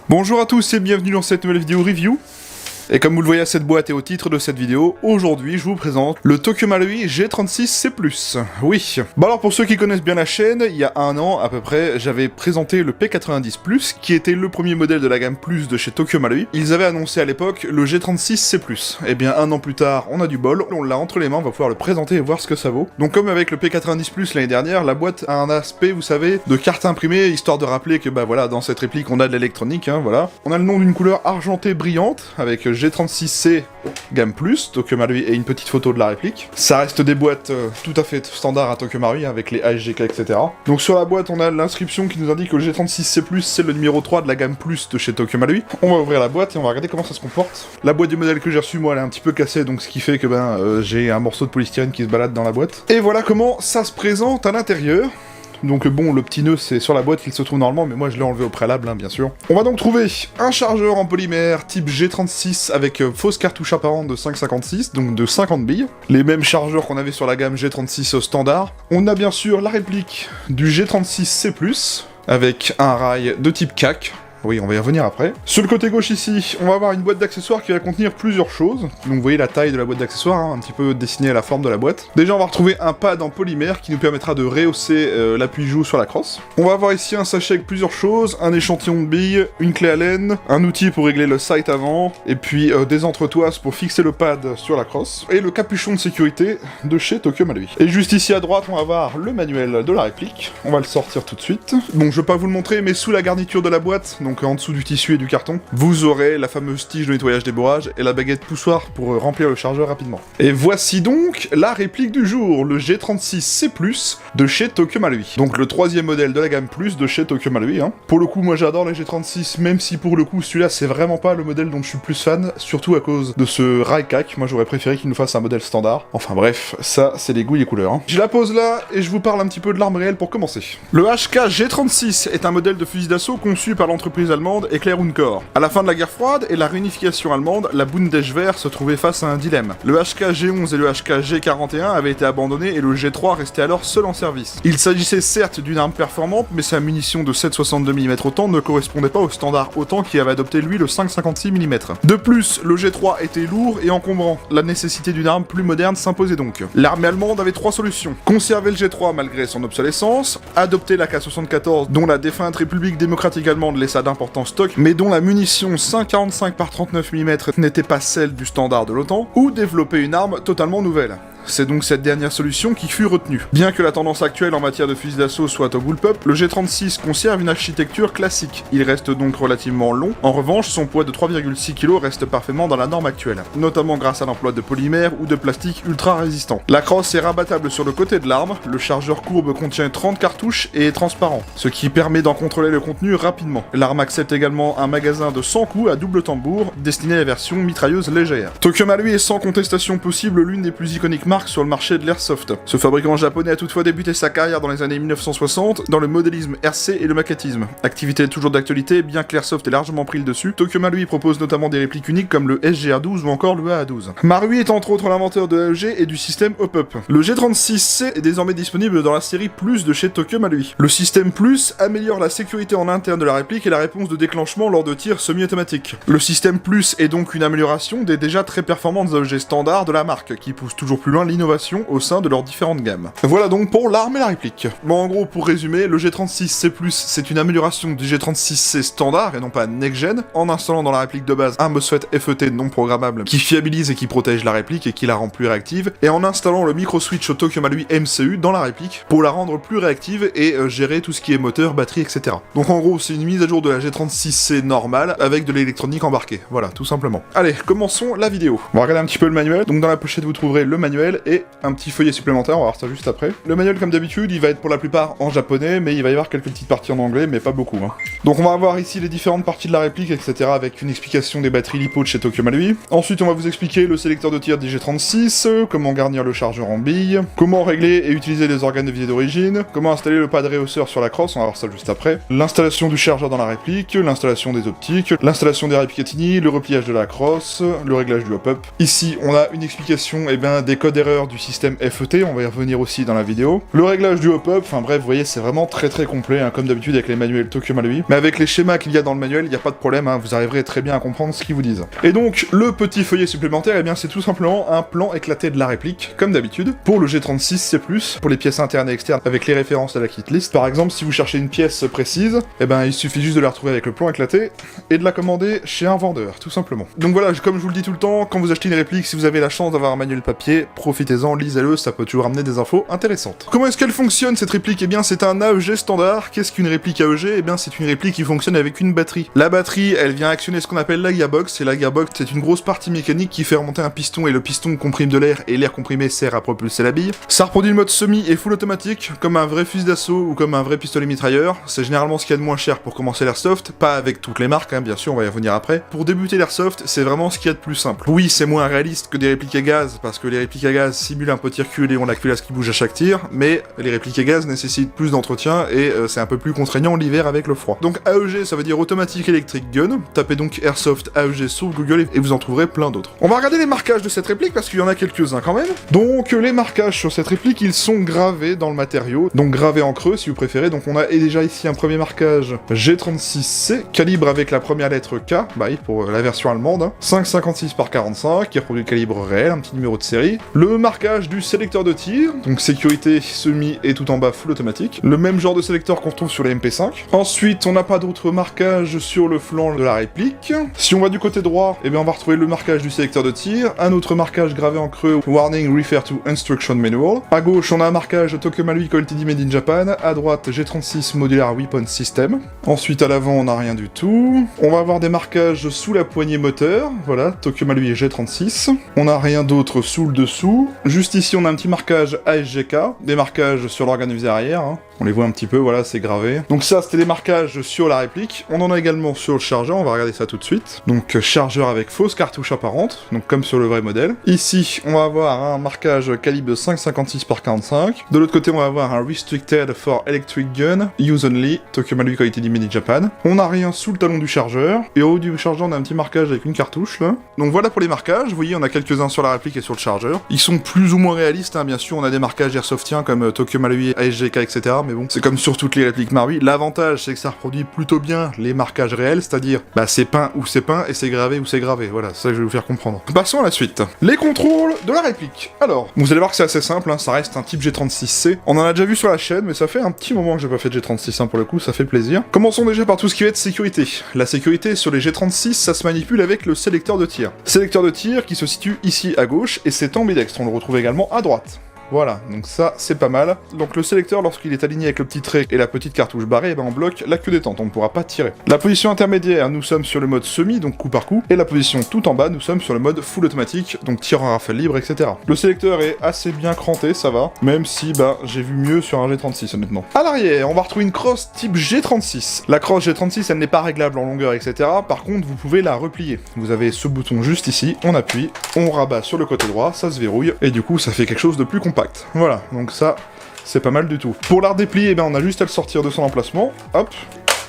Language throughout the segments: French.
Bonjour à tous et bienvenue dans cette nouvelle vidéo review. Et comme vous le voyez à cette boîte et au titre de cette vidéo, aujourd'hui je vous présente le Tokyo Marui G36C+. Oui. Bon alors pour ceux qui connaissent bien la chaîne, il y a un an à peu près, j'avais présenté le P90+, qui était le premier modèle de la gamme Plus de chez Tokyo Marui. Ils avaient annoncé à l'époque le G36C+. Et bien un an plus tard, on a du bol, on l'a entre les mains, on va pouvoir le présenter et voir ce que ça vaut. Donc comme avec le P90+, l'année dernière, la boîte a un aspect, vous savez, de carte imprimée, histoire de rappeler que bah voilà, dans cette réplique on a de l'électronique, hein, voilà. On a le nom d'une couleur argentée brillante, avec G36C gamme Plus, Tokyo Marui et une petite photo de la réplique. Ça reste des boîtes tout à fait standard à Tokyo Marui, avec les ASGK, etc. Donc sur la boîte, on a l'inscription qui nous indique que le G36C+, c'est le numéro 3 de la gamme Plus de chez Tokyo Marui. On va ouvrir la boîte et on va regarder comment ça se comporte. La boîte du modèle que j'ai reçu, moi, elle est un petit peu cassée, donc ce qui fait que j'ai un morceau de polystyrène qui se balade dans la boîte. Et voilà comment ça se présente à l'intérieur. Donc bon, le petit nœud c'est sur la boîte qu'il se trouve normalement, mais moi je l'ai enlevé au préalable, hein, bien sûr. On va donc trouver un chargeur en polymère type G36 avec fausse cartouche apparente de 5,56, donc de 50 billes. Les mêmes chargeurs qu'on avait sur la gamme G36 standard. On a bien sûr la réplique du G36C+, avec un rail de type CAC. Oui, on va y revenir après. Sur le côté gauche ici, on va avoir une boîte d'accessoires qui va contenir plusieurs choses. Donc vous voyez la taille de la boîte d'accessoires, hein, un petit peu dessinée à la forme de la boîte. Déjà, on va retrouver un pad en polymère qui nous permettra de rehausser l'appui-joue sur la crosse. On va avoir ici un sachet avec plusieurs choses, un échantillon de billes, une clé Allen, un outil pour régler le sight avant, et puis des entretoises pour fixer le pad sur la crosse, et le capuchon de sécurité de chez Tokyo Marui. Et juste ici à droite, on va avoir le manuel de la réplique. On va le sortir tout de suite. Bon, je vais pas vous le montrer, mais sous la garniture de la boîte, donc en dessous du tissu et du carton, vous aurez la fameuse tige de nettoyage des bourrages et la baguette poussoir pour remplir le chargeur rapidement. Et voici donc la réplique du jour, le G36C+, de chez Tokyo Marui. Donc le troisième modèle de la gamme Plus de chez Tokyo Marui. Hein. Pour le coup, moi j'adore les G36, même si pour le coup celui-là c'est vraiment pas le modèle dont je suis plus fan, surtout à cause de ce rail CAC. Moi j'aurais préféré qu'il nous fasse un modèle standard. Enfin bref, ça c'est les goûts et les couleurs. Hein. Je la pose là et je vous parle un petit peu de l'arme réelle pour commencer. Le HK G36 est un modèle de fusil d'assaut conçu par l'entreprise allemande Heckler & Koch. À la fin de la guerre froide et la réunification allemande, la Bundeswehr se trouvait face à un dilemme. Le HK G11 et le HK G41 avaient été abandonnés et le G3 restait alors seul en service. Il s'agissait certes d'une arme performante, mais sa munition de 7,62 mm autant ne correspondait pas au standard autant qui avait adopté lui le 5,56 mm. De plus, le G3 était lourd et encombrant. La nécessité d'une arme plus moderne s'imposait donc. L'armée allemande avait trois solutions. Conserver le G3 malgré son obsolescence, adopter la K74 dont la défunte République démocratique allemande laissa d'importants stocks, mais dont la munition 5,45 par 39 mm n'était pas celle du standard de l'OTAN, ou développer une arme totalement nouvelle. C'est donc cette dernière solution qui fut retenue. Bien que la tendance actuelle en matière de fusil d'assaut soit au bullpup, le G36 conserve une architecture classique. Il reste donc relativement long. En revanche, son poids de 3,6 kg reste parfaitement dans la norme actuelle, notamment grâce à l'emploi de polymère ou de plastique ultra résistant. La crosse est rabattable sur le côté de l'arme, le chargeur courbe contient 30 cartouches et est transparent, ce qui permet d'en contrôler le contenu rapidement. L'arme accepte également un magasin de 100 coups à double tambour, destiné à la version mitrailleuse légère. Tokyo Marui est sans contestation possible l'une des plus iconiques marque sur le marché de l'airsoft. Ce fabricant japonais a toutefois débuté sa carrière dans les années 1960 dans le modélisme RC et le maquettisme. Activité toujours d'actualité, bien que l'airsoft ait largement pris le dessus, Tokyo Marui propose notamment des répliques uniques comme le SGR12 ou encore le AA12. Marui est entre autres l'inventeur de l'AEG et du système Hop-Up. Le G36C est désormais disponible dans la série Plus de chez Tokyo Marui. Le système Plus améliore la sécurité en interne de la réplique et la réponse de déclenchement lors de tirs semi-automatiques. Le système Plus est donc une amélioration des déjà très performantes objets standards de la marque, qui poussent toujours plus loin l'innovation au sein de leurs différentes gammes. Voilà donc pour l'arme et la réplique. Bon, en gros, pour résumer, le G36C+, c'est une amélioration du G36C standard et non pas next-gen, en installant dans la réplique de base un MOSFET FET non programmable qui fiabilise et qui protège la réplique et qui la rend plus réactive, et en installant le micro-switch au Tokyo Marui MCU dans la réplique pour la rendre plus réactive et gérer tout ce qui est moteur, batterie, etc. Donc en gros, c'est une mise à jour de la G36C normale avec de l'électronique embarquée. Voilà, tout simplement. Allez, commençons la vidéo. On va regarder un petit peu le manuel. Donc dans la pochette, vous trouverez le manuel et un petit feuillet supplémentaire, on va voir ça juste après. Le manuel, comme d'habitude, il va être pour la plupart en japonais, mais il va y avoir quelques petites parties en anglais, mais pas beaucoup. Hein. Donc on va avoir ici les différentes parties de la réplique, etc., avec une explication des batteries LiPo de chez Tokyo Marui. Ensuite, on va vous expliquer le sélecteur de tir du G36, comment garnir le chargeur en billes, comment régler et utiliser les organes de visée d'origine, comment installer le pad réhausseur sur la crosse, on va voir ça juste après, l'installation du chargeur dans la réplique, l'installation des optiques, l'installation des Ripicatini, le repliage de la crosse, le réglage du hop-up. Ici, on a une explication des codes l'erreur du système FET, on va y revenir aussi dans la vidéo. Le réglage du hop-up, enfin bref, vous voyez, c'est vraiment très complet, hein, comme d'habitude avec les manuels Tokyo Marui. Mais avec les schémas qu'il y a dans le manuel, il n'y a pas de problème, hein, vous arriverez très bien à comprendre ce qu'ils vous disent. Et donc, le petit feuillet supplémentaire, eh bien c'est tout simplement un plan éclaté de la réplique, comme d'habitude, pour le G36C+, pour les pièces internes et externes, avec les références à la kit list. Par exemple, si vous cherchez une pièce précise, eh ben il suffit juste de la retrouver avec le plan éclaté, et de la commander chez un vendeur, tout simplement. Donc voilà, comme je vous le dis tout le temps, quand vous achetez une réplique, si vous avez la chance d'avoir un manuel papier, profitez-en, lisez-le, ça peut toujours amener des infos intéressantes. Comment est-ce qu'elle fonctionne cette réplique? Eh bien c'est un AEG standard. Qu'est-ce qu'une réplique AEG? Eh bien c'est une réplique qui fonctionne avec une batterie. La batterie, elle vient actionner ce qu'on appelle la gearbox, et la gearbox c'est une grosse partie mécanique qui fait remonter un piston, et le piston comprime de l'air, et l'air comprimé sert à propulser la bille. Ça reproduit le mode semi et full automatique, comme un vrai fusil d'assaut ou comme un vrai pistolet mitrailleur. C'est généralement ce qu'il y a de moins cher pour commencer l'airsoft, pas avec toutes les marques, hein, bien sûr, on va y revenir après. Pour débuter l'airsoft, c'est vraiment ce qu'il y a de plus simple. Oui, c'est moins réaliste que des répliques à gaz, parce que les répliques à gaz simulent un petit recul et ont la culasse qui bouge à chaque tir, mais les répliques à gaz nécessitent plus d'entretien et c'est un peu plus contraignant l'hiver avec le froid. Donc AEG, ça veut dire Automatic Electric Gun. Tapez donc Airsoft AEG sur Google et vous en trouverez plein d'autres. On va regarder les marquages de cette réplique parce qu'il y en a quelques-uns quand même. Donc les marquages sur cette réplique, ils sont gravés dans le matériau, donc gravés en creux si vous préférez. Donc on a déjà ici un premier marquage G36C, calibre avec la première lettre K, bah oui, pour la version allemande, 5,56 par 45, qui reproduit le calibre réel, un petit numéro de série. Le marquage du sélecteur de tir, donc sécurité semi et tout en bas full automatique. Le même genre de sélecteur qu'on trouve sur les MP5. Ensuite, on n'a pas d'autres marquages sur le flanc de la réplique. Si on va du côté droit, eh bien on va retrouver le marquage du sélecteur de tir, un autre marquage gravé en creux, Warning Refer to Instruction Manual. À gauche, on a un marquage Tokyo Marui Ltd Made in Japan. À droite, G36 Modular Weapon System. Ensuite, à l'avant, on n'a rien du tout. On va avoir des marquages sous la poignée moteur. Voilà, Tokyo Marui G36. On n'a rien d'autre sous le dessous. Juste ici, on a un petit marquage ASGK. Des marquages sur l'organe visé arrière. Hein. On les voit un petit peu, voilà, c'est gravé. Donc ça, c'était des marquages sur la réplique. On en a également sur le chargeur, on va regarder ça tout de suite. Donc chargeur avec fausse cartouche apparente, donc comme sur le vrai modèle. Ici, on va avoir un marquage calibre 5,56 par 45. De l'autre côté, on va avoir un Restricted for Electric Gun, Use Only, Tokyo Marui Ltd Made in Japan. On n'a rien sous le talon du chargeur. Et au haut du chargeur, on a un petit marquage avec une cartouche, là. Donc voilà pour les marquages. Vous voyez, on a quelques-uns sur la réplique et sur le chargeur. Ils sont plus ou moins réalistes, hein. Bien sûr, on a des marquages airsoftiens comme Tokyo Marui, ASGK, etc. Mais bon, c'est comme sur toutes les répliques Marui. L'avantage, c'est que ça reproduit plutôt bien les marquages réels, c'est-à-dire, bah, c'est peint ou c'est peint et c'est gravé ou c'est gravé. Voilà, c'est ça que je vais vous faire comprendre. Passons à la suite. Les contrôles de la réplique. Alors, vous allez voir que c'est assez simple, hein, ça reste un type G36C. On en a déjà vu sur la chaîne, mais ça fait un petit moment que j'ai pas fait de G36, hein, pour le coup, ça fait plaisir. Commençons déjà par tout ce qui va être sécurité. La sécurité sur les G36, ça se manipule avec le sélecteur de tir. Sélecteur de tir qui se situe ici à gauche et c'est ambidextre, on le retrouve également à droite. Voilà, donc ça, c'est pas mal. Donc le sélecteur, lorsqu'il est aligné avec le petit trait et la petite cartouche barrée, eh ben on bloque la queue détente, on ne pourra pas tirer. La position intermédiaire, nous sommes sur le mode semi, donc coup par coup, et la position tout en bas, nous sommes sur le mode full automatique, donc tir en rafale libre, etc. Le sélecteur est assez bien cranté, ça va, même si, bah, j'ai vu mieux sur un G36, honnêtement. À l'arrière, on va retrouver une crosse type G36. La crosse G36, elle n'est pas réglable en longueur, etc. Par contre, vous pouvez la replier. Vous avez ce bouton juste ici, on appuie, on rabat sur le côté droit, ça se verrouille, et du coup, ça fait quelque chose de plus compact. Voilà, donc ça, c'est pas mal du tout. Pour la redéplier, eh ben, on a juste à le sortir de son emplacement, hop,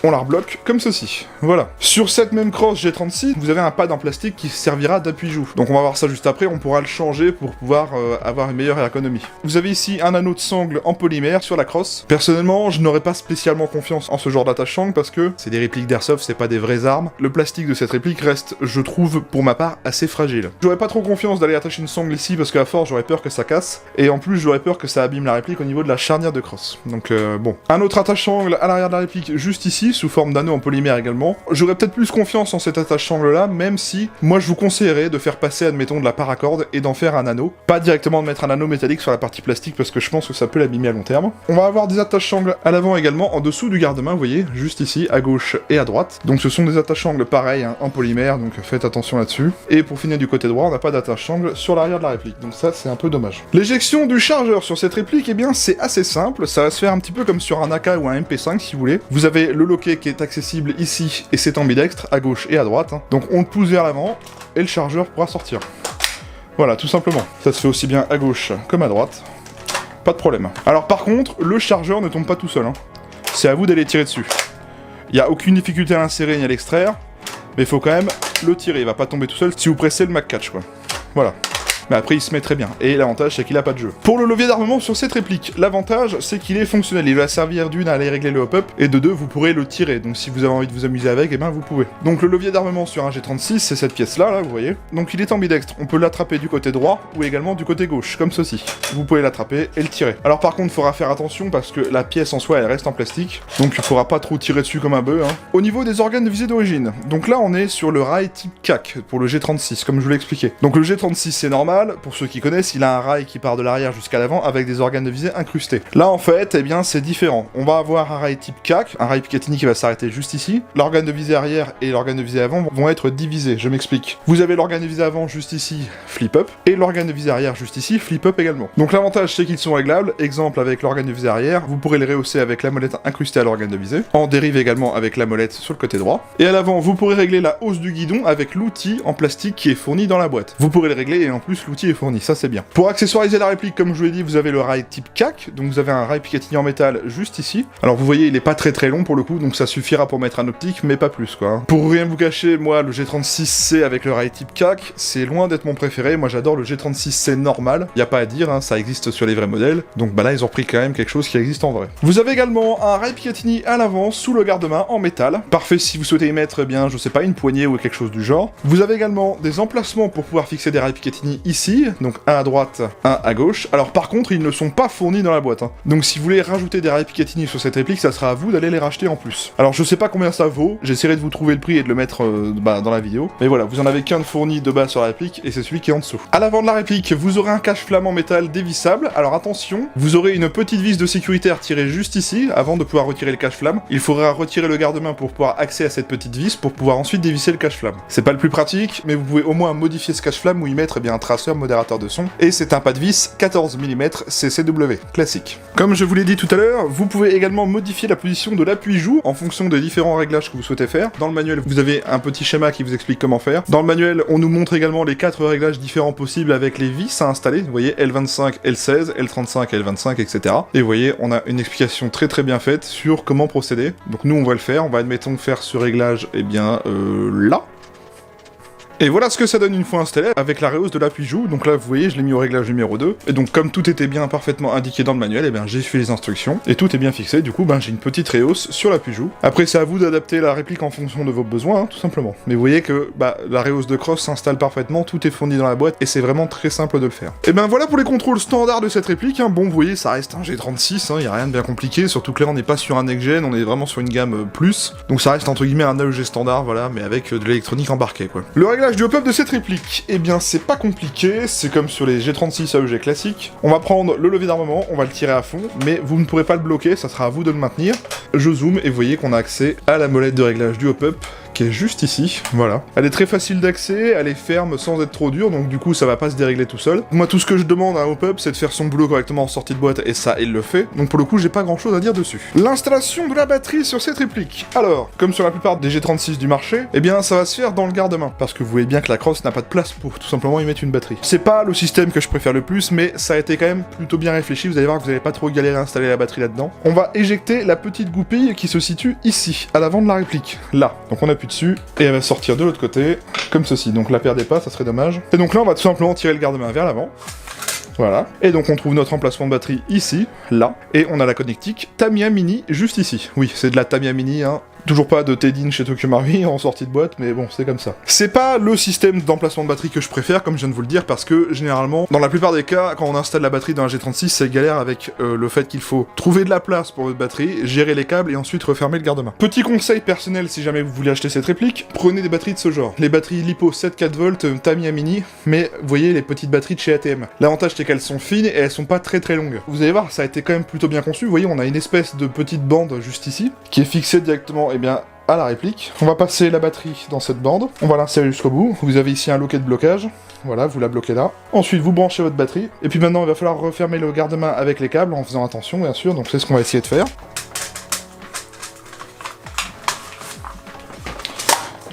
on la rebloque comme ceci. Voilà. Sur cette même crosse G36, vous avez un pad en plastique qui servira d'appui-joue. Donc on va voir ça juste après, on pourra le changer pour pouvoir avoir une meilleure ergonomie. Vous avez ici un anneau de sangle en polymère sur la crosse. Personnellement, je n'aurais pas spécialement confiance en ce genre d'attache-sangle parce que c'est des répliques d'airsoft, c'est pas des vraies armes. Le plastique de cette réplique reste, je trouve, pour ma part, assez fragile. J'aurais pas trop confiance d'aller attacher une sangle ici parce qu'à force, j'aurais peur que ça casse. Et en plus, j'aurais peur que ça abîme la réplique au niveau de la charnière de crosse. Donc bon. Un autre attache-sangle à l'arrière de la réplique, juste ici, sous forme d'anneau en polymère également. J'aurais peut-être plus confiance en cette attache-sangle là, même si moi je vous conseillerais de faire passer, admettons, de la paracorde et d'en faire un anneau. Pas directement de mettre un anneau métallique sur la partie plastique parce que je pense que ça peut l'abîmer à long terme. On va avoir des attaches-sangles à l'avant également, en dessous du garde-main, vous voyez, juste ici, à gauche et à droite. Donc ce sont des attaches-sangles pareils, hein, en polymère, donc faites attention là-dessus. Et pour finir du côté droit, on n'a pas d'attache-sangle sur l'arrière de la réplique, donc ça c'est un peu dommage. L'éjection du chargeur sur cette réplique, eh bien c'est assez simple, ça va se faire un petit peu comme sur un AK ou un MP5 si vous voulez. Vous avez le loquet qui est accessible ici et c'est ambidextre à gauche et à droite, hein. Donc on le pousse vers l'avant et le chargeur pourra sortir. Voilà, tout simplement. Ça se fait aussi bien à gauche comme à droite, pas de problème. Alors par contre, le chargeur ne tombe pas tout seul, hein. C'est à vous d'aller tirer dessus. Il n'y a aucune difficulté à l'insérer ni à l'extraire, mais il faut quand même le tirer, il va pas tomber tout seul si vous pressez le Mac Catch, quoi. Voilà. Mais après il se met très bien, et l'avantage c'est qu'il a pas de jeu. Pour le levier d'armement sur cette réplique, l'avantage c'est qu'il est fonctionnel, il va servir d'une à aller régler le hop-up, et de deux vous pourrez le tirer, donc si vous avez envie de vous amuser avec, et ben vous pouvez. Donc le levier d'armement sur un G36, c'est cette pièce là, vous voyez. Donc il est ambidextre, on peut l'attraper du côté droit, ou également du côté gauche, comme ceci. Vous pouvez l'attraper et le tirer. Alors par contre, il faudra faire attention, parce que la pièce en soi elle reste en plastique, donc il faudra pas trop tirer dessus comme un bœuf. Au niveau des organes de visée d'origine, donc là on est sur le rail type CAC, pour le G36, comme je vous l'ai expliqué. Donc le G36 c'est normal, pour ceux qui connaissent, il a un rail qui part de l'arrière jusqu'à l'avant, avec des organes de visée incrustés. Là en fait, eh bien c'est différent. On va avoir un rail type CAC, un rail Picatinny qui va s'arrêter juste ici. L'organe de visée arrière et l'organe de visée avant vont être divisés, je m'explique. Vous avez l'organe de visée avant juste ici, flip up, et l'organe de visée arrière juste ici, flip up également. Donc l'avantage c'est qu'ils sont réglables, exemple avec l'organe de visée arrière, vous pourrez les rehausser avec la molette incrustée à l'organe de visée, en dérive également avec la molette sur le côté droit, et à l'avant vous pourrez régler la hausse du guidon avec l'outil en plastique qui est fourni dans la boîte. Vous pourrez le régler et en plus l'outil est fourni, ça c'est bien. Pour accessoiriser la réplique, comme je vous l'ai dit, vous avez le rail type CAC, donc vous avez un rail Picatinny en métal juste ici. Alors vous voyez il est pas très long pour le coup, donc ça suffira pour mettre un optique, mais pas plus quoi. Pour rien vous cacher, moi le G36C avec le rail type CAC, c'est loin d'être mon préféré, moi j'adore le G36C normal, y a pas à dire, hein, ça existe sur les vrais modèles, donc bah là ils ont pris quand même quelque chose qui existe en vrai. Vous avez également un rail Picatinny à l'avant sous le garde-main en métal, parfait si vous souhaitez y mettre, eh bien je sais pas, une poignée ou quelque chose du genre. Vous avez également des emplacements pour pouvoir fixer des rails Picatinny ici, donc un à droite, un à gauche. Alors par contre ils ne sont pas fournis dans la boîte, hein. Donc si vous voulez rajouter des rails Picatinny sur cette réplique, ça sera à vous d'aller les racheter en plus. Alors je sais pas combien ça vaut, j'essaierai de vous trouver le prix et de le mettre dans la vidéo, mais voilà, vous en avez qu'un de fourni de base sur la réplique, et c'est celui qui est en dessous. À l'avant de la réplique, vous aurez un cache-flamme en métal dévissable. Alors attention, vous aurez une petite vis de sécurité à retirer juste ici, avant de pouvoir retirer le cache-flamme. Il faudra retirer le garde-main pour pouvoir accéder à cette petite vis, pour pouvoir ensuite dévisser le cache-flamme. C'est pas le plus pratique, mais vous pouvez au moins modifier ce cache-flamme ou y mettre un traceur modérateur de son, et c'est un pas de vis 14 mm CCW, classique. Comme je vous l'ai dit tout à l'heure, vous pouvez également modifier la position de l'appui-joue en fonction des différents réglages que vous souhaitez faire. Dans le manuel, vous avez un petit schéma qui vous explique comment faire. Dans le manuel, on nous montre également les 4 réglages différents possibles avec les vis à installer. Vous voyez, L25, L16, L35, L25, etc. Et vous voyez, on a une explication très bien faite sur comment procéder. Donc nous, on va le faire. On va, admettons, faire ce réglage, eh bien, là. Et voilà ce que ça donne une fois installé avec la rehausse de l'appui-joue. Donc là, vous voyez, je l'ai mis au réglage numéro 2. Et donc, comme tout était bien parfaitement indiqué dans le manuel, et bien j'ai fait les instructions. Et tout est bien fixé. Du coup, j'ai une petite rehausse sur l'appui-joue. Après, c'est à vous d'adapter la réplique en fonction de vos besoins, hein, tout simplement. Mais vous voyez que la rehausse de crosse s'installe parfaitement. Tout est fourni dans la boîte. Et c'est vraiment très simple de le faire. Et ben voilà pour les contrôles standards de cette réplique. Hein. Bon, vous voyez, ça reste un G36. Il n'y a rien de bien compliqué. Surtout que là, on n'est pas sur un next-gen. On est vraiment sur une gamme plus. Donc ça reste entre guillemets un AEG standard, voilà, mais avec de l'électronique embarquée, quoi. Le réglage du hop-up de cette réplique, eh bien c'est pas compliqué, c'est comme sur les G36 AEG classiques. On va prendre le levier d'armement, on va le tirer à fond, mais vous ne pourrez pas le bloquer, ça sera à vous de le maintenir. Je zoome et vous voyez qu'on a accès à la molette de réglage du hop-up, qui est juste ici, voilà. Elle est très facile d'accès, elle est ferme sans être trop dure, donc du coup ça va pas se dérégler tout seul. Moi tout ce que je demande à un hop-up, c'est de faire son boulot correctement en sortie de boîte, et ça il le fait, donc pour le coup j'ai pas grand chose à dire dessus. L'installation de la batterie sur cette réplique. Alors, comme sur la plupart des G36 du marché, eh bien ça va se faire dans le garde-main, parce que vous voyez bien que la crosse n'a pas de place pour tout simplement y mettre une batterie. C'est pas le système que je préfère le plus, mais ça a été quand même plutôt bien réfléchi, vous allez voir que vous allez pas trop galérer à installer la batterie là-dedans. On va éjecter la petite goupille qui se situe ici, à l'avant de la réplique, là. Donc on appuie dessus, et elle va sortir de l'autre côté, comme ceci. Donc la perdez pas, ça serait dommage. Et donc là on va tout simplement tirer le garde-main vers l'avant. Voilà. Et donc on trouve notre emplacement de batterie ici, là. Et on a la connectique Tamiya Mini juste ici. Oui, c'est de la Tamiya Mini, hein. Toujours pas de Tedin chez Tokyo Marui en sortie de boîte, mais bon, c'est comme ça. C'est pas le système d'emplacement de batterie que je préfère, comme je viens de vous le dire, parce que généralement, dans la plupart des cas, quand on installe la batterie dans un G36, c'est galère avec le fait qu'il faut trouver de la place pour votre batterie, gérer les câbles et ensuite refermer le garde-main. Petit conseil personnel si jamais vous voulez acheter cette réplique, prenez des batteries de ce genre. Les batteries LiPo 7-4V Tamiya Mini, mais vous voyez les petites batteries de chez ATM. L'avantage c'est qu'elles sont fines et elles sont pas très longues. Vous allez voir, ça a été quand même plutôt bien conçu. Vous voyez, on a une espèce de petite bande juste ici, qui est fixée directement, eh bien, à la réplique. On va passer la batterie dans cette bande, on va l'insérer jusqu'au bout. Vous avez ici un loquet de blocage, voilà, vous la bloquez là. Ensuite, vous branchez votre batterie, et puis maintenant, il va falloir refermer le garde-main avec les câbles, en faisant attention, bien sûr, donc c'est ce qu'on va essayer de faire.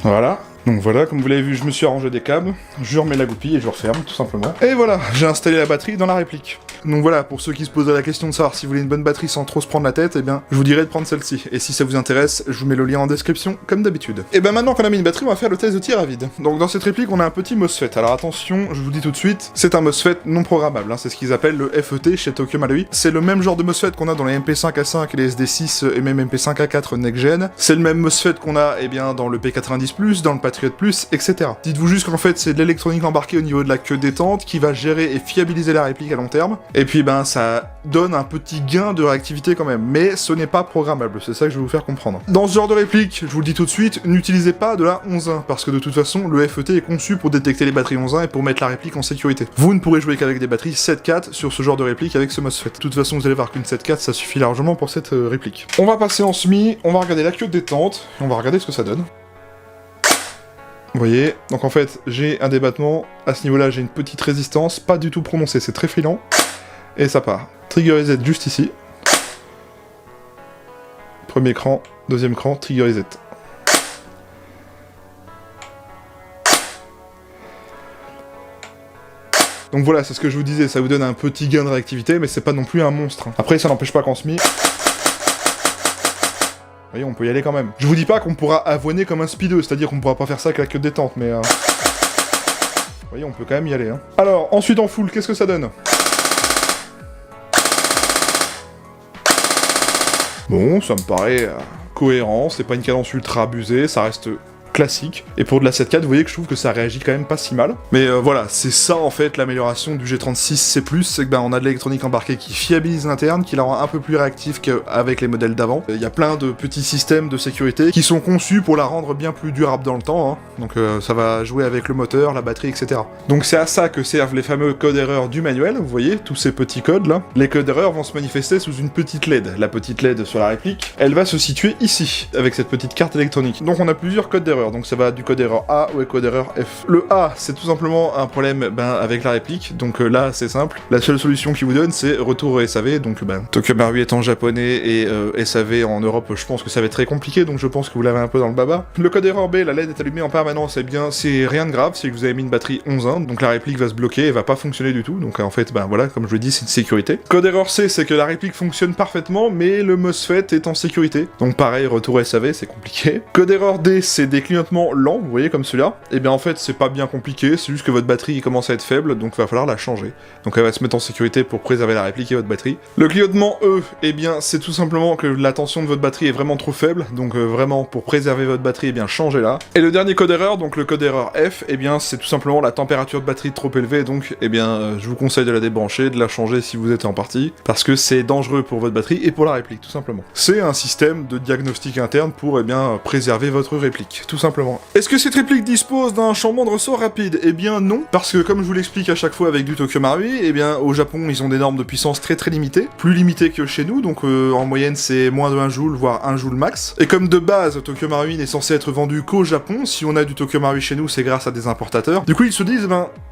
Voilà. Donc voilà, comme vous l'avez vu, je me suis arrangé des câbles, je remets la goupille et je referme, tout simplement. Et voilà, j'ai installé la batterie dans la réplique. Donc voilà, pour ceux qui se posaient la question de savoir si vous voulez une bonne batterie sans trop se prendre la tête, eh bien, je vous dirais de prendre celle-ci. Et si ça vous intéresse, je vous mets le lien en description, comme d'habitude. Et ben maintenant qu'on a mis une batterie, on va faire le test de tir à vide. Donc dans cette réplique, on a un petit MOSFET. Alors attention, je vous dis tout de suite, c'est un MOSFET non programmable, hein. C'est ce qu'ils appellent le FET chez Tokyo Marui. C'est le même genre de MOSFET qu'on a dans les MP5A5 et les SD6 et même MP5A4 Next Gen. C'est le même MOSFET qu'on a, eh bien, dans le P90+, dans le Patriot+, etc. Dites-vous juste qu'en fait, c'est de l'électronique embarquée au niveau de la queue détente qui va gérer et fiabiliser la réplique à long terme. Et puis, ben, ça donne un petit gain de réactivité quand même, mais ce n'est pas programmable, c'est ça que je vais vous faire comprendre. Dans ce genre de réplique, je vous le dis tout de suite, n'utilisez pas de la 11.1, parce que de toute façon, le FET est conçu pour détecter les batteries 11.1 et pour mettre la réplique en sécurité. Vous ne pourrez jouer qu'avec des batteries 7.4 sur ce genre de réplique avec ce MOSFET. De toute façon, vous allez voir qu'une 7.4, ça suffit largement pour cette réplique. On va passer en semi, on va regarder la queue de détente, et on va regarder ce que ça donne. Vous voyez, donc en fait, j'ai un débattement, à ce niveau-là, j'ai une petite résistance, pas du tout prononcée, c'est très friland, et ça part. Trigger reset juste ici. Premier cran, deuxième cran, trigger reset. Donc voilà, c'est ce que je vous disais, ça vous donne un petit gain de réactivité, mais c'est pas non plus un monstre. Après, ça n'empêche pas qu'en semi... Vous voyez, on peut y aller quand même. Je vous dis pas qu'on pourra avoiner comme un speedeux, c'est-à-dire qu'on pourra pas faire ça avec la queue de détente, mais... Vous voyez, on peut quand même y aller, hein. Alors, ensuite en full, qu'est-ce que ça donne? Bon, ça me paraît cohérent, c'est pas une cadence ultra abusée, ça reste classique. Et pour de la 7.4, vous voyez que je trouve que ça réagit quand même pas si mal. Mais voilà, c'est ça en fait l'amélioration du G36C+, c'est que ben on a de l'électronique embarquée qui fiabilise l'interne, qui la rend un peu plus réactive qu'avec les modèles d'avant. Il y a plein de petits systèmes de sécurité qui sont conçus pour la rendre bien plus durable dans le temps, hein. Donc ça va jouer avec le moteur, la batterie, etc. Donc c'est à ça que servent les fameux codes erreurs du manuel, vous voyez, tous ces petits codes là. Les codes erreurs vont se manifester sous une petite LED. La petite LED sur la réplique, elle va se situer ici, avec cette petite carte électronique. Donc on a plusieurs codes d'erreur. Donc ça va du code erreur A au code erreur F. Le A, c'est tout simplement un problème avec la réplique, donc là c'est simple. La seule solution qu'il vous donne, c'est retour au SAV, donc Tokyo Marui étant japonais et SAV en Europe, je pense que ça va être très compliqué, donc je pense que vous l'avez un peu dans le baba. Le code erreur B, la LED est allumée en permanence, eh bien c'est rien de grave, c'est que vous avez mis une batterie 11.1, donc la réplique va se bloquer et va pas fonctionner du tout, donc en fait, voilà, comme je le dis, c'est une sécurité. Code erreur C, c'est que la réplique fonctionne parfaitement, mais le MOSFET est en sécurité, donc pareil, retour SAV, c'est compliqué. Code erreur D, c'est des clignotements lent, vous voyez, comme celui-là, et bien en fait c'est pas bien compliqué, c'est juste que votre batterie commence à être faible, donc il va falloir la changer. Donc elle va se mettre en sécurité pour préserver la réplique et votre batterie. Le clignotement E, et bien c'est tout simplement que la tension de votre batterie est vraiment trop faible, donc vraiment pour préserver votre batterie, et bien changez-la. Et le dernier code erreur, donc le code erreur F, et bien c'est tout simplement la température de batterie trop élevée, donc et bien je vous conseille de la débrancher, de la changer si vous êtes en partie, parce que c'est dangereux pour votre batterie et pour la réplique, tout simplement. C'est un système de diagnostic interne pour et bien préserver votre réplique, tout simplement. Est-ce que cette réplique dispose d'un changement de ressort rapide? Eh bien non, parce que comme je vous l'explique à chaque fois avec du Tokyo Marui, eh bien au Japon ils ont des normes de puissance très limitées, plus limitées que chez nous, donc en moyenne c'est moins de 1 joule, voire 1 joule max. Et comme de base Tokyo Marui n'est censé être vendu qu'au Japon, si on a du Tokyo Marui chez nous c'est grâce à des importateurs. Du coup ils se disent,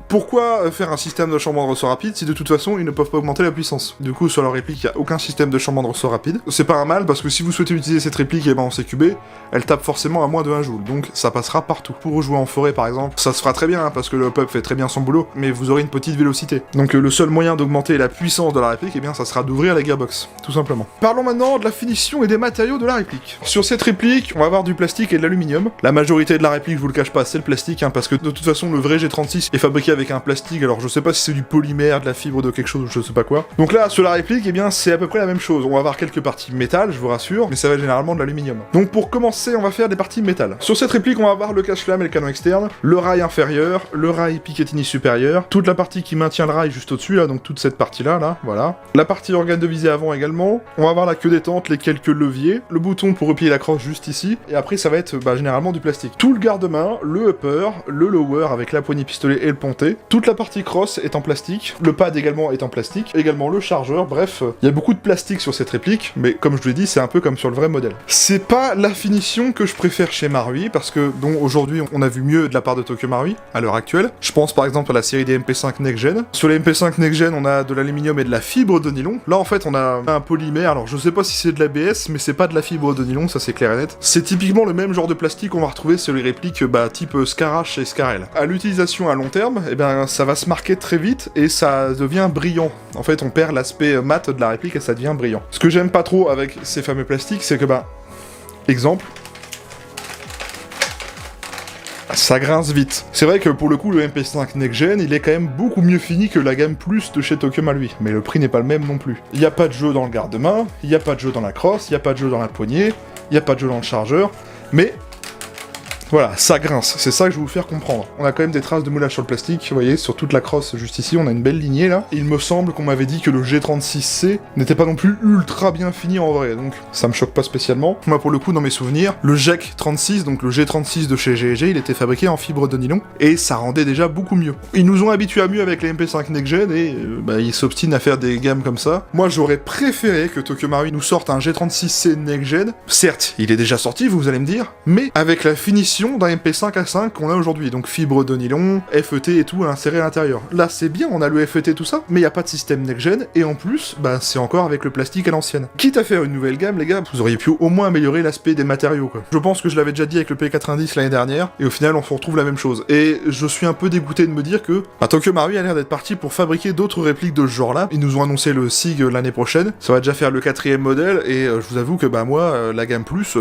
pourquoi faire un système de changement de ressort rapide si de toute façon ils ne peuvent pas augmenter la puissance? Du coup sur leur réplique il n'y a aucun système de changement de ressort rapide. C'est pas un mal parce que si vous souhaitez utiliser cette réplique en CQB, elle tape forcément à moins de 1 joule, donc ça passera partout. Pour jouer en forêt par exemple, ça se fera très bien parce que le pub fait très bien son boulot, mais vous aurez une petite vélocité. Donc le seul moyen d'augmenter la puissance de la réplique, eh bien ça sera d'ouvrir la gearbox, tout simplement. Parlons maintenant de la finition et des matériaux de la réplique. Sur cette réplique, on va avoir du plastique et de l'aluminium. La majorité de la réplique, je vous le cache pas, c'est le plastique, parce que de toute façon le vrai G36 est fabriqué avec un plastique, alors je sais pas si c'est du polymère, de la fibre de quelque chose, je sais pas quoi. Donc là, sur la réplique, eh bien c'est à peu près la même chose. On va avoir quelques parties métal, je vous rassure, mais ça va être généralement de l'aluminium. Donc pour commencer, on va faire des parties métal. Sur cette réplique, on va avoir le cache-flamme et le canon externe, le rail inférieur, le rail Picatinny supérieur, toute la partie qui maintient le rail juste au-dessus, là, donc toute cette partie-là, voilà. La partie organe de visée avant également. On va avoir la queue détente, les quelques leviers, le bouton pour replier la crosse juste ici, et après ça va être généralement du plastique. Tout le garde-main, le upper, le lower avec la poignée pistolet et le ponté, toute la partie cross est en plastique, le pad également est en plastique, également le chargeur, bref, il y a beaucoup de plastique sur cette réplique, mais comme je vous l'ai dit, c'est un peu comme sur le vrai modèle. C'est pas la finition que je préfère chez Marui, parce que, aujourd'hui, on a vu mieux de la part de Tokyo Marui, à l'heure actuelle. Je pense par exemple à la série des MP5 Next Gen. Sur les MP5 Next Gen, on a de l'aluminium et de la fibre de nylon. Là, en fait, on a un polymère, alors je sais pas si c'est de l'ABS, mais c'est pas de la fibre de nylon, ça c'est clair et net. C'est typiquement le même genre de plastique qu'on va retrouver sur les répliques type Scarache et Scarel. À l'utilisation à long terme, ben ça va se marquer très vite et ça devient brillant. En fait, on perd l'aspect mat de la réplique et ça devient brillant. Ce que j'aime pas trop avec ces fameux plastiques, c'est que exemple, ça grince vite. C'est vrai que pour le coup, le MP5 Next Gen, il est quand même beaucoup mieux fini que la gamme Plus de chez Tokyo lui. Mais le prix n'est pas le même non plus. Il n'y a pas de jeu dans le garde-main, il n'y a pas de jeu dans la crosse, il n'y a pas de jeu dans la poignée, il n'y a pas de jeu dans le chargeur, mais voilà, ça grince, c'est ça que je vais vous faire comprendre. On a quand même des traces de moulage sur le plastique, vous voyez, sur toute la crosse juste ici, on a une belle lignée là. Il me semble qu'on m'avait dit que le G36C n'était pas non plus ultra bien fini en vrai, donc ça me choque pas spécialement. Moi pour le coup, dans mes souvenirs, le GEC 36, donc le G36 de chez GG, il était fabriqué en fibre de nylon, et ça rendait déjà beaucoup mieux. Ils nous ont habitués à mieux avec les MP5 Next Gen, et ils s'obstinent à faire des gammes comme ça. Moi j'aurais préféré que Tokyo Marui nous sorte un G36C Next Gen. Certes, il est déjà sorti, vous allez me dire, mais avec la finition d'un MP5A5 qu'on a aujourd'hui, donc fibre de nylon, FET et tout inséré à l'intérieur. Là c'est bien, on a le FET tout ça, mais il n'y a pas de système next-gen, et en plus, c'est encore avec le plastique à l'ancienne. Quitte à faire une nouvelle gamme, les gars, vous auriez pu au moins améliorer l'aspect des matériaux, quoi. Je pense que je l'avais déjà dit avec le P90 l'année dernière, et au final on se retrouve la même chose. Et je suis un peu dégoûté de me dire que Tokyo Marui a l'air d'être parti pour fabriquer d'autres répliques de ce genre-là. Ils nous ont annoncé le SIG l'année prochaine, ça va déjà faire le 4ème modèle, et je vous avoue que moi, la gamme Plus,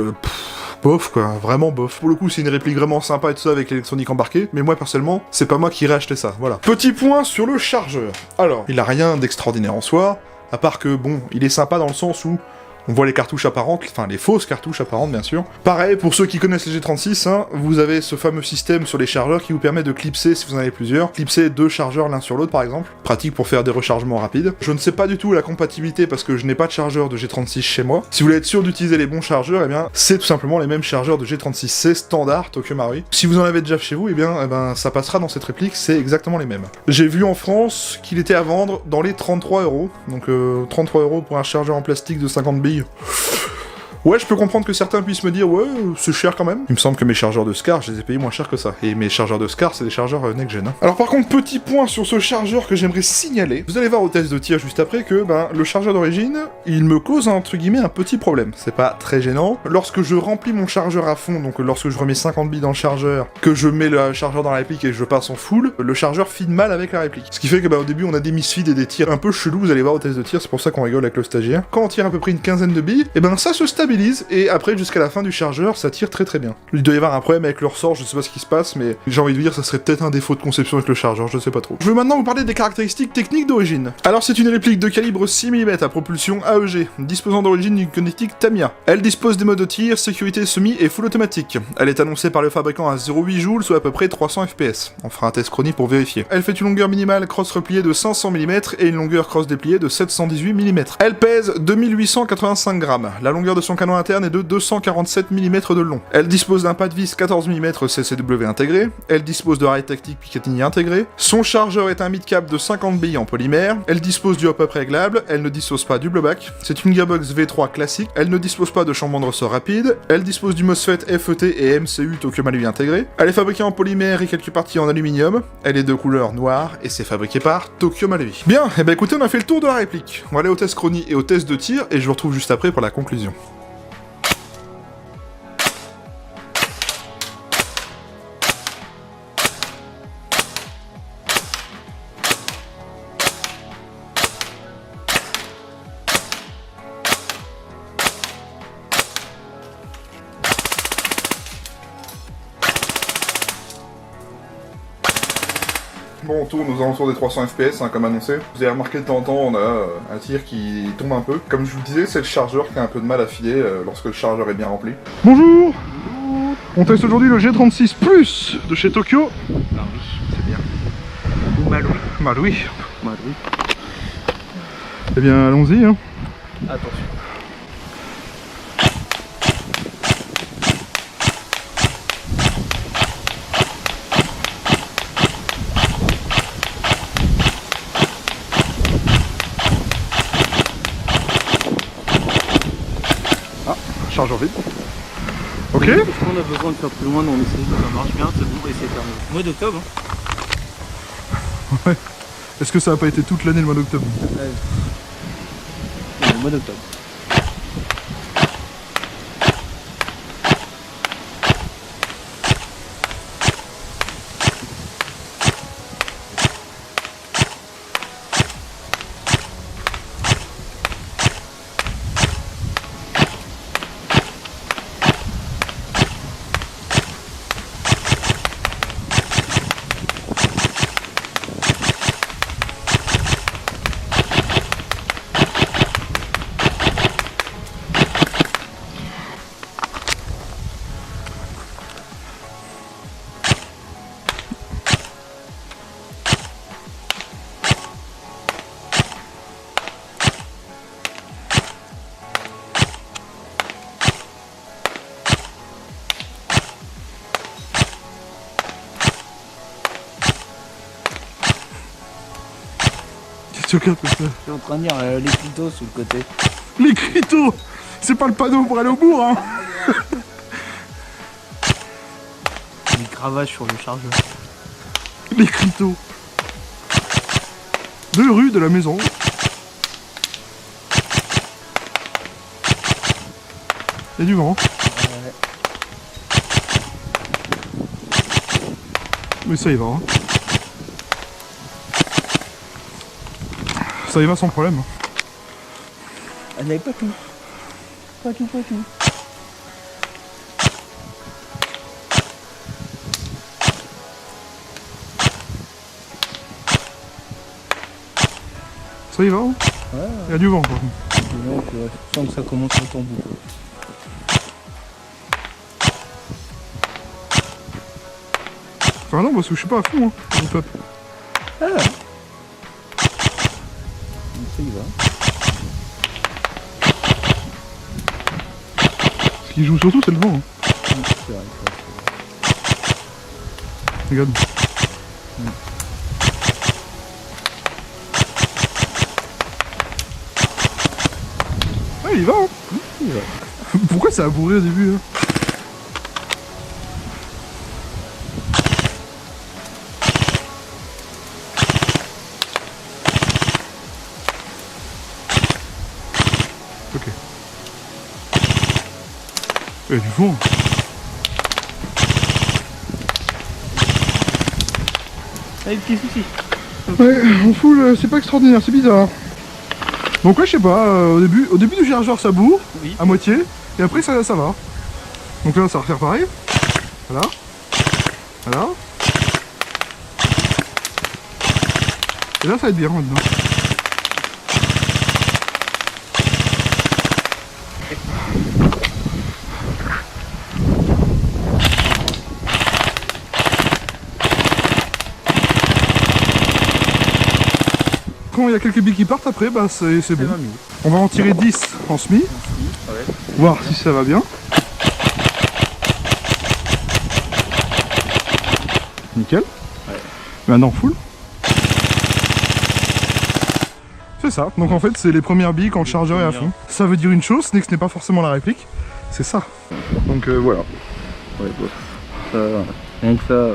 bof quoi, vraiment bof. Pour le coup, c'est une réplique vraiment sympa et tout ça avec l'électronique embarquée, mais moi personnellement, c'est pas moi qui irais acheter ça, voilà. Petit point sur le chargeur. Alors, il a rien d'extraordinaire en soi, à part que bon, il est sympa dans le sens où on voit les cartouches apparentes, enfin les fausses cartouches apparentes bien sûr. Pareil, pour ceux qui connaissent les G36, vous avez ce fameux système sur les chargeurs qui vous permet de clipser, si vous en avez plusieurs, clipser 2 chargeurs l'un sur l'autre par exemple. Pratique pour faire des rechargements rapides. Je ne sais pas du tout la compatibilité parce que je n'ai pas de chargeur de G36 chez moi. Si vous voulez être sûr d'utiliser les bons chargeurs, c'est tout simplement les mêmes chargeurs de G36C standard Tokyo Marui. Si vous en avez déjà chez vous, ça passera dans cette réplique, c'est exactement les mêmes. J'ai vu en France qu'il était à vendre dans les 33€, donc 33€ pour un chargeur en plastique de 50 billes. Ouais, je peux comprendre que certains puissent me dire, ouais, c'est cher quand même. Il me semble que mes chargeurs de Scar, je les ai payés moins cher que ça. Et mes chargeurs de Scar, c'est des chargeurs next-gen. Alors par contre, petit point sur ce chargeur que j'aimerais signaler. Vous allez voir au test de tir juste après que, le chargeur d'origine, il me cause, entre guillemets, un petit problème. C'est pas très gênant. Lorsque je remplis mon chargeur à fond, donc lorsque je remets 50 billes dans le chargeur, que je mets le chargeur dans la réplique et que je passe en full, le chargeur file mal avec la réplique. Ce qui fait que, au début, on a des misfeeds et des tirs un peu chelous, vous allez voir au test de tir, c'est pour ça qu'on rigole avec le stagiaire. Quand on tire à peu près une quinzaine de billes, ça se stabilise, et après jusqu'à la fin du chargeur, ça tire très très bien. Il doit y avoir un problème avec le ressort, je sais pas ce qui se passe, mais j'ai envie de dire ça serait peut-être un défaut de conception avec le chargeur, je sais pas trop. Je veux maintenant vous parler des caractéristiques techniques d'origine. Alors c'est une réplique de calibre 6 mm à propulsion AEG, disposant d'origine d'une connectique Tamiya. Elle dispose des modes de tir, sécurité semi et full automatique. Elle est annoncée par le fabricant à 0,8 joules, soit à peu près 300 fps. On fera un test chronique pour vérifier. Elle fait une longueur minimale cross repliée de 500 mm et une longueur cross dépliée de 718 mm. Elle pèse 2885 grammes. La longueur de son canon interne est de 247 mm de long. Elle dispose d'un pas de vis 14 mm CCW intégré. Elle dispose de rail tactique Picatinny intégré. Son chargeur est un mid-cap de 50 billes en polymère. Elle dispose du hop-up réglable. Elle ne dispose pas du blowback. C'est une gearbox V3 classique. Elle ne dispose pas de chambon de ressort rapide. Elle dispose du MOSFET FET et MCU Tokyo Marui intégré. Elle est fabriquée en polymère et quelques parties en aluminium. Elle est de couleur noire et c'est fabriqué par Tokyo Marui. Bien, écoutez, on a fait le tour de la réplique. On va aller au test chronie et au test de tir et je vous retrouve juste après pour la conclusion. Bon, on tourne aux alentours des 300 fps, comme annoncé. Vous avez remarqué de temps en temps, on a un tir qui tombe un peu. Comme je vous le disais, c'est le chargeur qui a un peu de mal à filer lorsque le chargeur est bien rempli. Bonjour. On teste aujourd'hui le G36 Plus de chez Tokyo. Marui, c'est bien. Ou Marui. Marui. Marui. Eh bien, allons-y. Attention. Chargeur vide. Ok. Est-ce qu'on a besoin de faire plus loin? Non, mais ça marche bien, c'est bon, et c'est terminé. Mois d'octobre. Ouais. Est-ce que ça n'a pas été toute l'année le mois d'octobre? Ouais. Le mois d'octobre. tu regardes comme ça? Je suis en train de dire les clitos sur le côté. Les clitos! C'est pas le panneau pour aller au bourg, hein! Les cravaches sur le chargeur. Les clitos! 2 rue de la maison. Il y a du vent. Mais ça y va. Hein. Ça y va sans problème. Elle n'avait pas tout. Pas tout. Ça y va, hein. Ouais. Il y a du vent, quoi. Donc, je sens que ça commence à tomber. Enfin non, parce que je suis pas à fond, hein, le peuple. Ah. Ça y va. Ce qui joue surtout, c'est le vent. Hein. C'est vrai. Regarde. Ah, il y va, hein. Il va. Pourquoi ça a bourré au début, hein? Ok. Il y a du vent. Ah, des petits soucis. Ouais, en full, c'est pas extraordinaire, c'est bizarre. Donc ouais, je sais pas, au début du chargeur ça bourre, Oui. à moitié, et après ça va. Donc là ça va refaire pareil. Voilà. Voilà. Et là ça va être bien maintenant. Quand il y a quelques billes qui partent après, bah c'est bon. On va en tirer 10 en semi, Ouais. voir si ça va bien. Nickel. Ouais. Maintenant full. C'est ça. Donc en fait c'est les premières billes quand le chargeur est à fond. Ça veut dire une chose, c'est que ce n'est pas forcément la réplique. C'est ça. Donc voilà. Ouais, bon. Ça, rien que ça.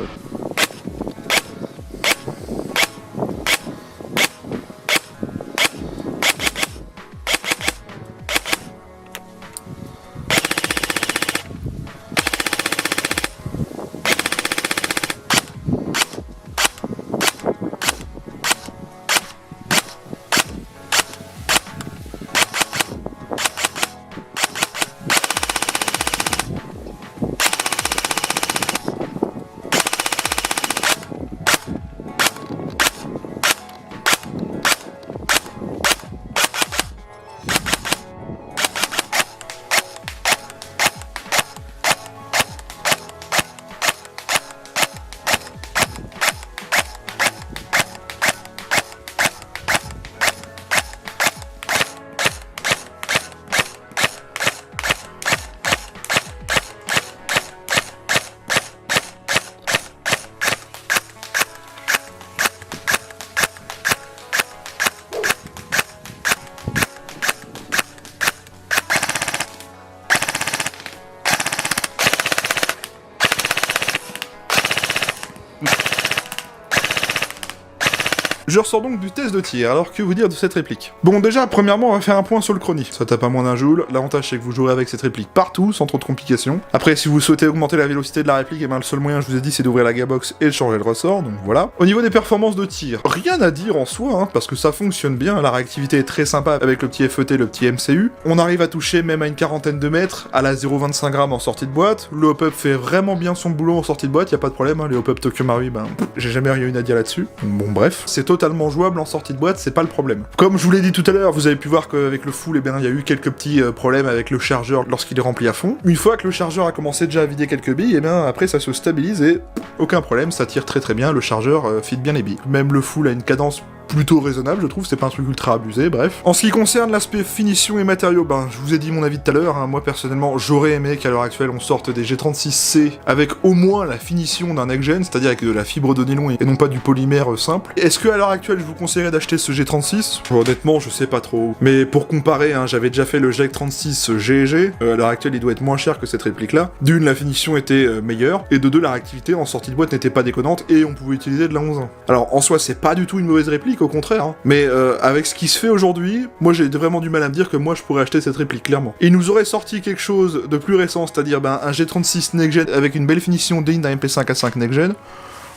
Je ressors donc du test de tir, alors que vous dire de cette réplique? Bon, déjà, premièrement, on va faire un point sur le chronie. Ça tape à moins d'un joule, l'avantage c'est que vous jouerez avec cette réplique partout, sans trop de complications. Après, si vous souhaitez augmenter la vélocité de la réplique, et ben le seul moyen, je vous ai dit, c'est d'ouvrir la gearbox et de changer le ressort, donc voilà. Au niveau des performances de tir, rien à dire en soi, hein, parce que ça fonctionne bien, la réactivité est très sympa avec le petit FET, le petit MCU. On arrive à toucher même à une quarantaine de mètres, à la 0,25 g en sortie de boîte. Le hop-up fait vraiment bien son boulot en sortie de boîte, y a pas de problème, hein, les hop-up Tokyo Marui, ben, j'ai jamais rien à dire là-dessus. Bon, bref, c'est totalement jouable en sortie de boîte, c'est pas le problème. Comme je vous l'ai dit tout à l'heure, vous avez pu voir qu'avec le full, eh bien, il y a eu quelques petits problèmes avec le chargeur lorsqu'il est rempli à fond. Une fois que le chargeur a commencé déjà à vider quelques billes, et bien après ça se stabilise et aucun problème, ça tire très très bien, le chargeur fit bien les billes. Même le full a une cadence plutôt raisonnable, je trouve, c'est pas un truc ultra abusé, bref. En ce qui concerne l'aspect finition et matériaux, ben, je vous ai dit mon avis tout à l'heure, hein. Moi personnellement, j'aurais aimé qu'à l'heure actuelle on sorte des G36C avec au moins la finition d'un next-gen, c'est-à-dire avec de la fibre de nylon et non pas du polymère simple. Est-ce que à l'heure actuelle je vous conseillerais d'acheter ce G36 ? Honnêtement, je sais pas trop. Mais pour comparer, hein, j'avais déjà fait le G36 GG, à l'heure actuelle il doit être moins cher que cette réplique-là. D'une, la finition était meilleure, et de deux, la réactivité en sortie de boîte n'était pas déconnante, et on pouvait utiliser de la 11.1. Alors en soi, c'est pas du tout une mauvaise réplique, au contraire, hein. Mais avec ce qui se fait aujourd'hui, moi j'ai vraiment du mal à me dire que moi je pourrais acheter cette réplique, clairement. Et il nous aurait sorti quelque chose de plus récent, c'est-à-dire ben, un G36 Next Gen avec une belle finition digne d'un MP5A5 Next Gen.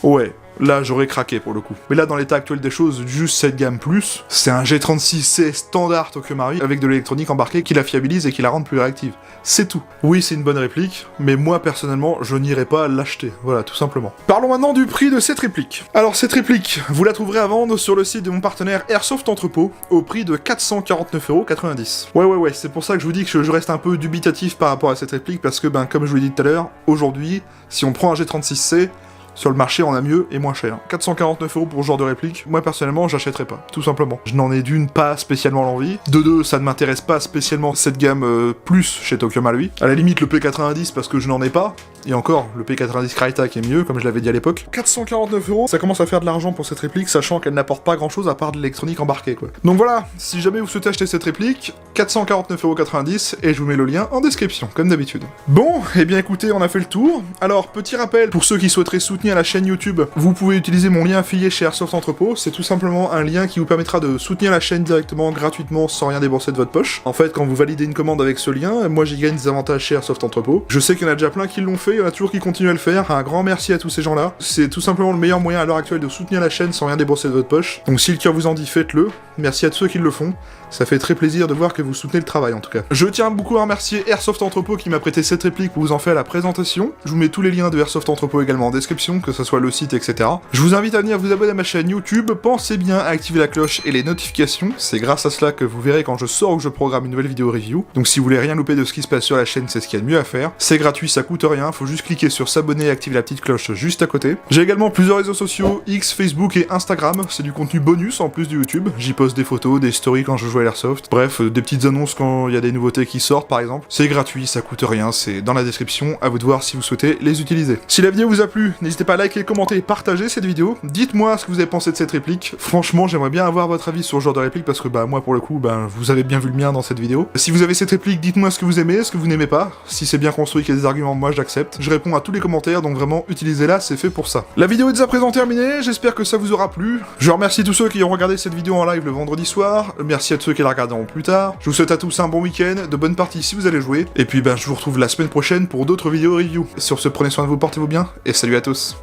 Ouais, là j'aurais craqué pour le coup. Mais là dans l'état actuel des choses, juste cette gamme plus, c'est un G36C standard Tokyo Marui avec de l'électronique embarquée qui la fiabilise et qui la rend plus réactive. C'est tout. Oui, c'est une bonne réplique, mais moi personnellement, je n'irai pas l'acheter. Voilà, tout simplement. Parlons maintenant du prix de cette réplique. Alors cette réplique, vous la trouverez à vendre sur le site de mon partenaire Airsoft Entrepôt au prix de 449,90 €. Ouais, c'est pour ça que je vous dis que je reste un peu dubitatif par rapport à cette réplique parce que, ben, comme je vous l'ai dit tout à l'heure, aujourd'hui, si on prend un G36C, sur le marché, on a mieux et moins cher. 449 € pour ce genre de réplique, moi personnellement, j'achèterais pas, tout simplement. Je n'en ai d'une pas spécialement l'envie. De deux, ça ne m'intéresse pas spécialement cette gamme plus chez Tokyo Marui. À la limite, le P90 parce que je n'en ai pas. Et encore, le P90 Crytek est mieux, comme je l'avais dit à l'époque. 449 €, ça commence à faire de l'argent pour cette réplique, sachant qu'elle n'apporte pas grand chose à part de l'électronique embarquée, quoi. Donc voilà, si jamais vous souhaitez acheter cette réplique, 449,90 € et je vous mets le lien en description, comme d'habitude. Bon, et bien écoutez, on a fait le tour. Alors, petit rappel, pour ceux qui souhaiteraient soutenir la chaîne YouTube, vous pouvez utiliser mon lien affilié chez Airsoft Entrepôt. C'est tout simplement un lien qui vous permettra de soutenir la chaîne directement, gratuitement, sans rien débourser de votre poche. En fait, quand vous validez une commande avec ce lien, moi j'y gagne des avantages chez Airsoft Entrepôt. Je sais qu'il y en a déjà plein qui l'ont fait, il y en a toujours qui continuent à le faire. Un grand merci à tous ces gens-là. C'est tout simplement le meilleur moyen à l'heure actuelle de soutenir la chaîne sans rien débourser de votre poche. Donc si le cœur vous en dit, faites-le. Merci à tous ceux qui le font. Ça fait très plaisir de voir que vous soutenez le travail en tout cas. Je tiens beaucoup à remercier Airsoft Entrepôt qui m'a prêté cette réplique pour vous en faire la présentation. Je vous mets tous les liens de Airsoft Entrepôt également en description, que ce soit le site, etc. Je vous invite à venir vous abonner à ma chaîne YouTube. Pensez bien à activer la cloche et les notifications. C'est grâce à cela que vous verrez quand je sors ou que je programme une nouvelle vidéo review. Donc si vous voulez rien louper de ce qui se passe sur la chaîne, c'est ce qu'il y a de mieux à faire. C'est gratuit, ça coûte rien. Faut juste cliquer sur s'abonner et activer la petite cloche juste à côté. J'ai également plusieurs réseaux sociaux, X, Facebook et Instagram. C'est du contenu bonus en plus du YouTube. J'y poste des photos, des stories quand je joue à l'Airsoft. Bref, des petites annonces quand il y a des nouveautés qui sortent par exemple. C'est gratuit, ça coûte rien, c'est dans la description, à vous de voir si vous souhaitez les utiliser. Si la vidéo vous a plu, n'hésitez pas à liker, commenter et partager cette vidéo. Dites-moi ce que vous avez pensé de cette réplique. Franchement, j'aimerais bien avoir votre avis sur ce genre de réplique parce que bah moi pour le coup, bah vous avez bien vu le mien dans cette vidéo. Si vous avez cette réplique, dites-moi ce que vous aimez, ce que vous n'aimez pas. Si c'est bien construit, qu'il y a des arguments, moi j'accepte. Je réponds à tous les commentaires, donc vraiment utilisez-la, c'est fait pour ça. La vidéo est à présent terminée, j'espère que ça vous aura plu. Je remercie tous ceux qui ont regardé cette vidéo en live le vendredi soir. Merci à tous ceux qui la regarderont plus tard. Je vous souhaite à tous un bon week-end, de bonnes parties si vous allez jouer. Et puis ben je vous retrouve la semaine prochaine pour d'autres vidéos review. Sur ce, prenez soin de vous, portez-vous bien, et salut à tous.